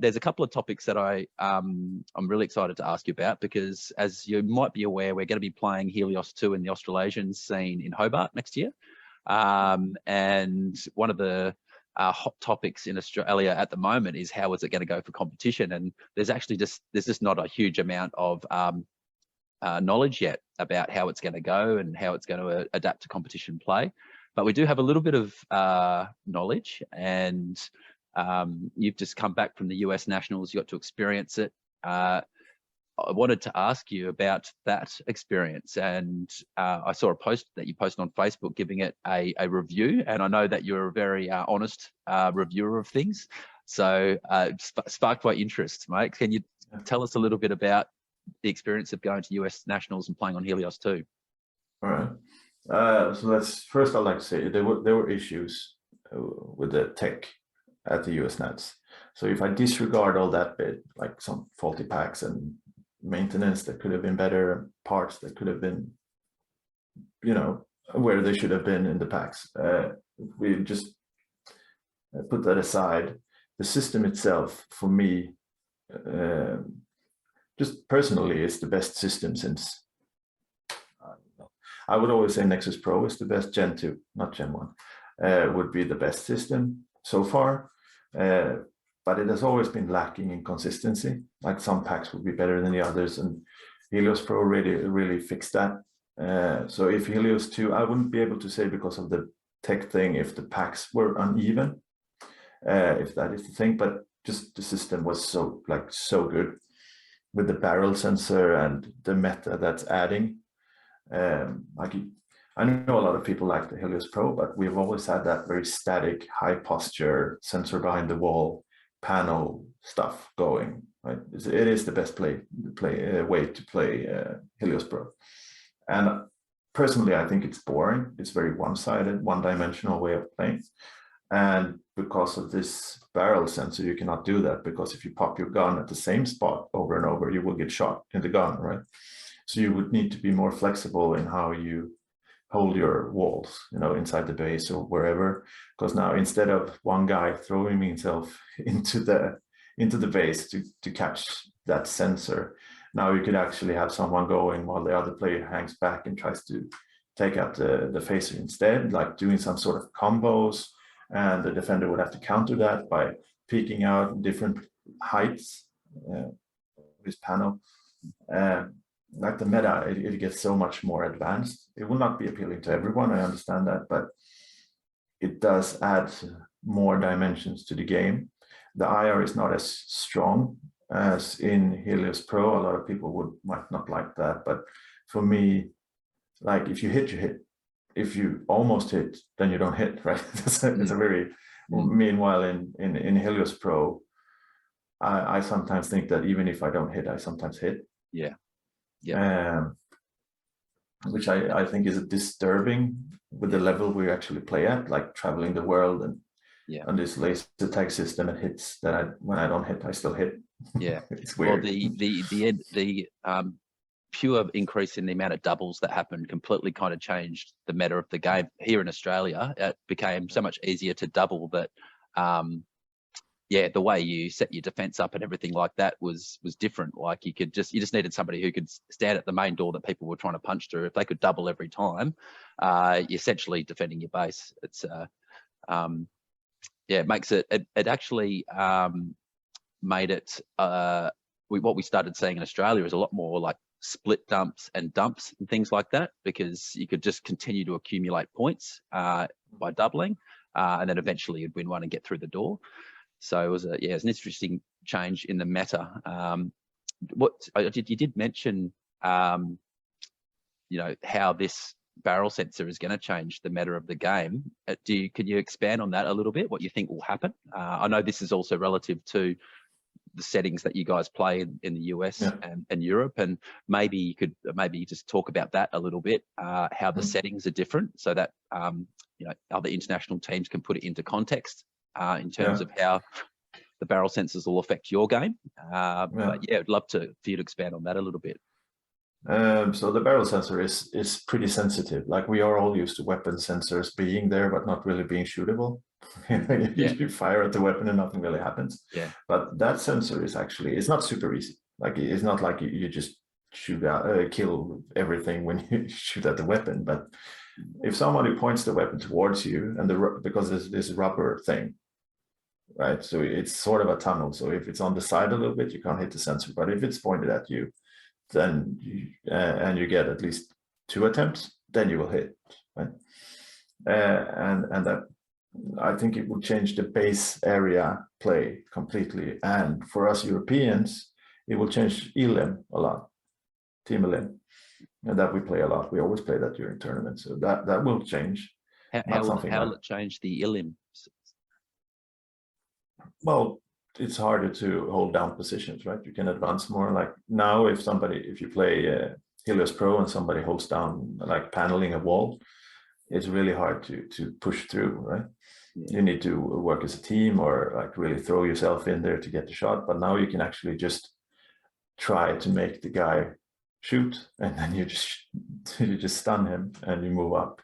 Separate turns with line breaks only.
there's a couple of topics that I'm really excited to ask you about, because as you might be aware, we're going to be playing Helios 2 in the Australasian scene in Hobart next year. And one of the hot topics in Australia at the moment is how is it going to go for competition? And there's just not a huge amount of knowledge yet about how it's going to go and how it's going to adapt to competition play. But we do have a little bit of knowledge, and you've just come back from the US Nationals. You got to experience it. I wanted to ask you about that experience, and I saw a post that you posted on Facebook giving it a review, and I know that you're a very honest reviewer of things, so sparked my interest, mate. Can you tell us a little bit about the experience of going to US Nationals and playing on Helios 2?
All right. So that's first. I'd like to say there were issues with the tech at the US Nats. So if I disregard all that bit, like some faulty packs and maintenance that could have been better, parts that could have been, where they should have been in the packs, we just put that aside. The system itself, for me, just personally, is the best system since, I would always say Nexus Pro is the best. Gen 2, not Gen 1, would be the best system so far. But it has always been lacking in consistency. Like some packs would be better than the others, and Helios Pro really fixed that. So if Helios 2, I wouldn't be able to say because of the tech thing if the packs were uneven, if that is the thing, but just the system was so good with the barrel sensor and the meta that's adding. I know a lot of people like the Helios Pro, but we've always had that very static, high posture, sensor behind the wall, panel stuff going. Right? It is the best way to play Helios Pro. And personally, I think it's boring. It's very one-sided, one-dimensional way of playing. And because of this barrel sensor, you cannot do that, because if you pop your gun at the same spot over and over, you will get shot in the gun, right? So you would need to be more flexible in how you hold your walls, inside the base or wherever, because now instead of one guy throwing himself into the base to catch that sensor, now you could actually have someone going while the other player hangs back and tries to take out the phaser instead, like doing some sort of combos, and the defender would have to counter that by peeking out different heights of his panel. Like the meta, it gets so much more advanced. It will not be appealing to everyone, I understand that, but it does add more dimensions to the game. The IR is not as strong as in Helios Pro. A lot of people might not like that, but for me, like if you hit, you hit. If you almost hit, then you don't hit, right? It's a very, meanwhile in Helios Pro, I sometimes think that even if I don't hit, I sometimes hit.
Yeah.
Which I think is disturbing with the level we actually play at, like traveling the world and on this laser tag system, it hits that when I don't hit, I still hit.
Yeah,
it's weird.
Well, the pure increase in the amount of doubles that happened completely kind of changed the meta of the game here in Australia. It became so much easier to double that. The way you set your defense up and everything like that was different. Like you just needed somebody who could stand at the main door that people were trying to punch through. If they could double every time, you're essentially defending your base. It's it makes it actually made it what we started seeing in Australia is a lot more like split dumps and things like that, because you could just continue to accumulate points by doubling, and then eventually you'd win one and get through the door. So it was an interesting change in the meta. You did mention, how this barrel sensor is going to change the meta of the game. Can you expand on that a little bit? What you think will happen? I know this is also relative to the settings that you guys play in the US and Europe, and maybe you could just talk about that a little bit. How the settings are different, so that other international teams can put it into context. In terms of how the barrel sensors will affect your game. But I'd love for you to expand on that a little bit.
So the barrel sensor is pretty sensitive. Like we are all used to weapon sensors being there, but not really being shootable. You fire at the weapon and nothing really happens.
Yeah.
But that sensor is actually, it's not super easy. Like it's not like you just shoot out, kill everything when you shoot at the weapon. But if somebody points the weapon towards you, and because there's this rubber thing, right? So it's sort of a tunnel. So if it's on the side a little bit, you can't hit the sensor. But if it's pointed at you, then and you get at least 2 attempts, then you will hit, right? And that, I think it will change the base area play completely. And for us Europeans, it will change elim a lot, team elim, and that we play a lot. We always play that during tournaments, so that will change.
How will it change the ilim?
Well, it's harder to hold down positions, right? You can advance more. Like now, if you play Helios Pro and somebody holds down, like paneling a wall, it's really hard to push through, right? Yeah. You need to work as a team or like really throw yourself in there to get the shot. But now you can actually just try to make the guy shoot, and then you just stun him and you move up.